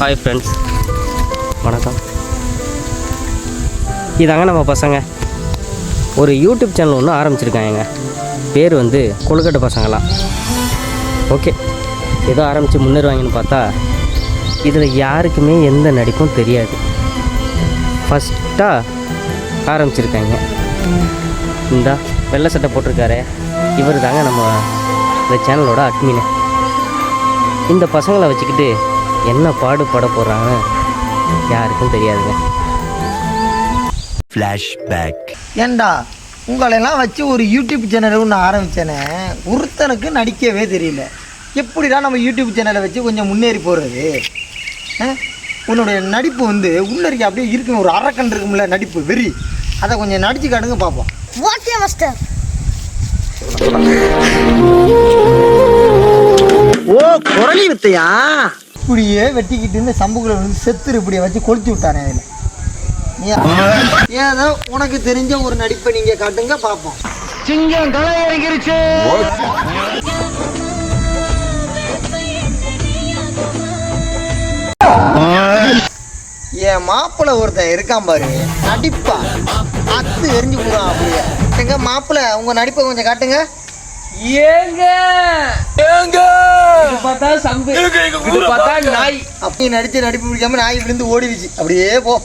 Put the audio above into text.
Hi friends, வணக்கம். இதாங்க நம்ம பசங்க ஒரு யூடியூப் சேனல் ஒன்று ஆரம்பிச்சிருக்காங்க. பேர் வந்து கொழுக்கட்டை பசங்களாம். ஓகே, ஏதோ ஆரம்பித்து முன்னேறுவாங்கன்னு பார்த்தா இதில் யாருக்குமே எந்த நடிப்பும் தெரியாது. ஃபஸ்ட்டாக ஆரம்பிச்சிருக்காங்க. இந்த வெள்ளை சட்டை போட்டிருக்காரு, இவர் தாங்க நம்ம இந்த சேனலோட அட்மின். இந்த பசங்களை வச்சுக்கிட்டு என்ன பாடுபட போகிறாங்கன்னு யாருக்கும் தெரியாதுங்க. ஃப்ளாஷ்பேக். ஏண்டா உங்களெல்லாம் வச்சு ஒரு யூடியூப் சேனல் ஒன்று ஆரம்பித்தேனே, ஒருத்தனுக்கு நடிக்கவே தெரியல. எப்படிடா நம்ம யூடியூப் சேனலை வச்சு கொஞ்சம் முன்னேறி போகிறது? உன்னுடைய நடிப்பு வந்து உள்ளரிக்க அப்படியே இருக்குன்னு ஒரு அரக்கன் இருக்கும்ல நடிப்பு வெறி, அதை கொஞ்சம் நடிச்சு காட்டுங்க பார்ப்போம். Okay master. ஓ, குரலி வித்தையா? இப்படியே வெட்டிக்கிட்டு சம்புகளை வந்து செத்துரு இப்படியே வச்சு கொளுத்தி விட்டானே. அதில் ஏதோ உனக்கு தெரிஞ்ச ஒரு நடிப்பை நீங்க காட்டுங்க பார்ப்போம். சிங்கம் தலை இறங்கிருச்சு. என் மாப்பிள்ள ஒருத்தன் இருக்கான் பாரு, நடிப்பா அத்து எரிஞ்சு போறான் அப்படியே. எங்க மாப்பிள்ள உங்க நடிப்பை கொஞ்சம் காட்டுங்க. ஏங்க ஏங்க இது பார்த்தா சம்பு, இது பார்த்தா நாய். அப்படி நடிச்சு நடிப்பு பிடிக்காம நாய் விழுந்து ஓடிடுச்சு. அப்படியே போ.